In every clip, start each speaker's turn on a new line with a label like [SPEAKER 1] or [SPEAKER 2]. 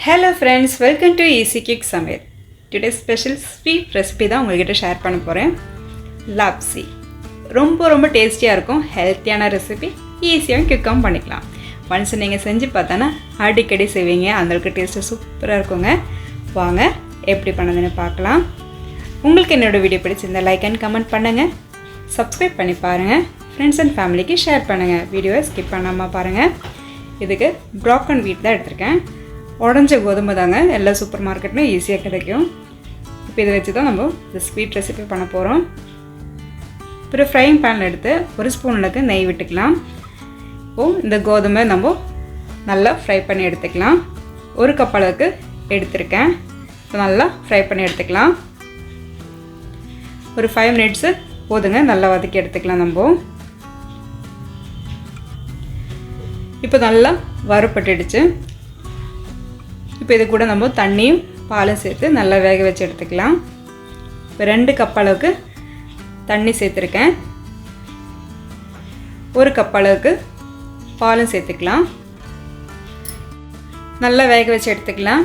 [SPEAKER 1] Hello friends, welcome to Easy Kick Samir. Today's special sweet recipe தான் உங்ககிட்ட share பண்ண போகிறேன். லாப்ஸி ரொம்ப டேஸ்டியாக இருக்கும். ஹெல்த்தியான ரெசிபி, ஈஸியாக குக்காகவும் பண்ணிக்கலாம். ஒன்ஸ் நீங்கள் செஞ்சு பார்த்தானா அடிக்கடி செய்வீங்க. அந்தளவுக்கு டேஸ்ட்டு சூப்பராக இருக்குங்க. வாங்க எப்படி பண்ணதுன்னு பார்க்கலாம். உங்களுக்கு என்னோடய வீடியோ பிடிச்சிருந்தால் லைக் அண்ட் கமெண்ட் பண்ணுங்கள். சப்ஸ்கிரைப் பண்ணி பாருங்கள். ஃப்ரெண்ட்ஸ் அண்ட் ஃபேமிலிக்கு ஷேர் பண்ணுங்கள். வீடியோவை ஸ்கிப் பண்ணாமல் பாருங்கள். இதுக்கு ப்ராக்கன் வீட் தான் எடுத்திருக்கேன். உடஞ்ச கோதுமை தாங்க, எல்லா சூப்பர் மார்க்கெட்லையும் ஈஸியாக கிடைக்கும். இப்போ இதை வச்சு தான் நம்ம இந்த ஸ்வீட் ரெசிபி பண்ண போகிறோம். அப்புறம் ஃப்ரைங் பேனில் எடுத்து ஒரு ஸ்பூன் அளவுக்கு நெய் விட்டுக்கலாம். இப்போது இந்த கோதுமை நம்ம நல்லா ஃப்ரை பண்ணி எடுத்துக்கலாம். ஒரு கப் அளவுக்கு எடுத்துருக்கேன். இப்போ நல்லா ஃப்ரை பண்ணி எடுத்துக்கலாம். ஒரு 5 மினிட்ஸு போதுங்க, நல்லா வதக்கி எடுத்துக்கலாம். நம்ம இப்போ நல்லா வறுபட்டுடுச்சு. இப்போ இது கூட நம்ம தண்ணியும் பாலும் சேர்த்து நல்லா வேக வச்சு எடுத்துக்கலாம். இப்போ 2 கப் அளவுக்கு தண்ணி சேர்த்துருக்கேன். 1 கப் அளவுக்கு பாலும் சேர்த்துக்கலாம். நல்லா வேக வச்சு எடுத்துக்கலாம்.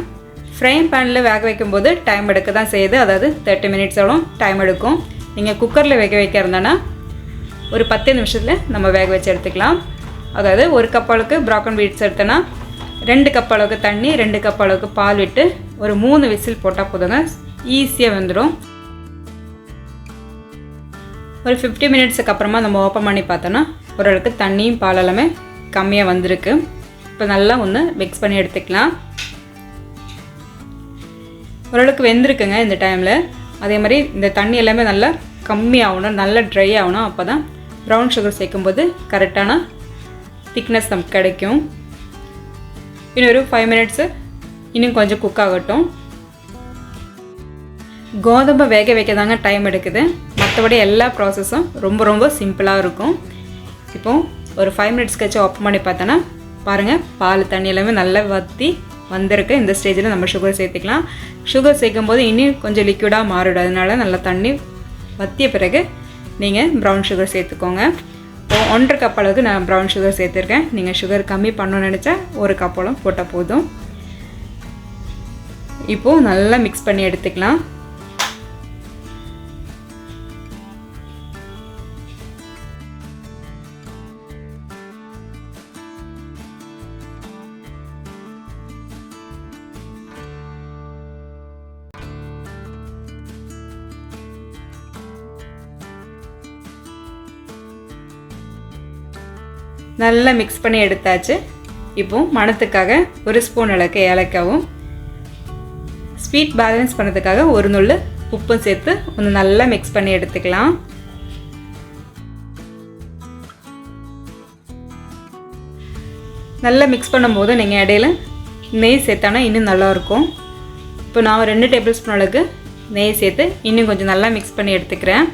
[SPEAKER 1] ஃப்ரைங் பேனில் வேக வைக்கும்போது டைம் எடுக்க தான் செய்யுது. அதாவது 30 மினிட்ஸோட டைம் எடுக்கும். நீங்கள் குக்கரில் வேக வைக்க இருந்தோன்னா ஒரு 10 நிமிஷத்தில் நம்ம வேக வச்சு எடுத்துக்கலாம். அதாவது 1 கப் அளவுக்கு ப்ராக்கன் வீட்ஸ் எடுத்தோன்னா 2 கப் அளவுக்கு தண்ணி, 2 கப் அளவுக்கு பால் விட்டு ஒரு 3 விசில் போட்டால் போதுங்க, ஈஸியாக வந்துடும். ஒரு 50 மினிட்ஸுக்கு அப்புறமா நம்ம ஓப்பன் பண்ணி பார்த்தோன்னா ஓரளவுக்கு தண்ணியும் பால் எல்லாமே கம்மியாக வந்திருக்கு. இப்போ நல்லா ஒன்று மிக்ஸ் பண்ணி எடுத்துக்கலாம். ஓரளவுக்கு வெந்திருக்குங்க இந்த டைமில். அதே மாதிரி இந்த தண்ணி எல்லாமே நல்லா கம்மியாகணும், நல்லா ட்ரை ஆகணும். அப்போ தான் ப்ரௌன் சுகர் சேர்க்கும்போது கரெக்டான திக்னஸ் நமக்கு கிடைக்கும். இன்னும் ஒரு 5 மினிட்ஸு இன்னும் கொஞ்சம் குக் ஆகட்டும். கோதுமை வேக வைக்க தாங்க டைம் எடுக்குது. மற்றபடி எல்லா ப்ராசஸும் ரொம்ப சிம்பிளாக இருக்கும். இப்போது ஒரு 5 மினிட்ஸ் கழிச்சு ஓப்பன் பண்ணி பார்த்தோன்னா பாருங்கள், பால் தண்ணி எல்லாமே நல்லா வற்றி வந்திருக்கு. இந்த ஸ்டேஜில் நம்ம சுகர் சேர்த்துக்கலாம். சுகர் சேர்க்கும் போது இன்னும் கொஞ்சம் லிக்விடாக மாறிடும். அதனால நல்லா தண்ணி வற்றிய பிறகு நீங்கள் ப்ரௌன் சுகர் சேர்த்துக்கோங்க. இப்போது 1.5 கப் அளவுக்கு நான் ப்ரௌன் சுகர் சேர்த்துருக்கேன். நீங்கள் சுகர் கம்மி பண்ணணும்னு நினச்சா 1 கப்போളം போட்டால் போதும். இப்போது நல்லா மிக்ஸ் பண்ணி எடுத்துக்கலாம். நல்லா மிக்ஸ் பண்ணி எடுத்தாச்சு. இப்போது மணத்துக்காக ஒரு ஸ்பூன் அளவுக்கு ஏலக்காவும், ஸ்வீட் பேலன்ஸ் பண்ணதுக்காக ஒரு நுள் உப்பும் சேர்த்து ஒன்று நல்லா மிக்ஸ் பண்ணி எடுத்துக்கலாம். நல்லா மிக்ஸ் பண்ணும்போது நீங்கள் இடையில நெய் சேர்த்தானா இன்னும் நல்லாயிருக்கும். இப்போ நான் 2 டேபிள் ஸ்பூன் அளவுக்கு நெய் சேர்த்து இன்னும் கொஞ்சம் நல்லா மிக்ஸ் பண்ணி எடுத்துக்கிறேன்.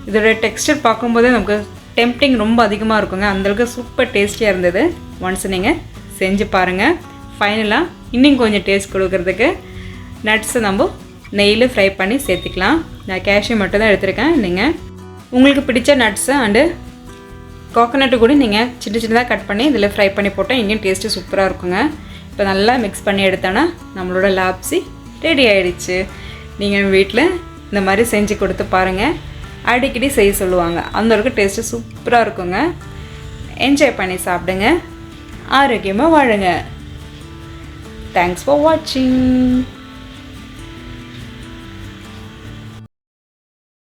[SPEAKER 1] இதோட டெக்ஸ்டர் பார்க்கும்போதே நமக்கு டெம்ப்டிங் ரொம்ப அதிகமாக இருக்குங்க. அந்தளவுக்கு சூப்பர் டேஸ்டியாக இருந்தது. ஒன்ஸ் நீங்கள் செஞ்சு பாருங்கள். ஃபைனலாக இன்னும் கொஞ்சம் டேஸ்ட் கொடுக்கறதுக்கு நட்ஸை நம்ம நெய்யில் ஃப்ரை பண்ணி சேர்த்துக்கலாம். நான் கேஷ்யூ மட்டும் தான் எடுத்துருக்கேன். நீங்கள் உங்களுக்கு பிடிச்ச நட்ஸு அண்டு கோகோனட்டு கூட நீங்கள் சின்னதாக கட் பண்ணி இதில் ஃப்ரை பண்ணி போட்டால் இன்னும் டேஸ்ட்டு சூப்பராக இருக்குங்க. இப்போ நல்லா மிக்ஸ் பண்ணி எடுத்தோன்னா நம்மளோட லாப்ஸி ரெடி ஆகிடுச்சு. நீங்கள் வீட்டில் இந்த மாதிரி செஞ்சு கொடுத்து பாருங்கள். அடிக்கடி செய்ய சொல்லுவாங்க. அந்தளவுக்கு டேஸ்ட்டு சூப்பராக இருக்குங்க. என்ஜாய் பண்ணி சாப்பிடுங்க. ஆரோக்கியமாக வாழுங்க. தேங்க்ஸ் ஃபார் வாட்சிங்.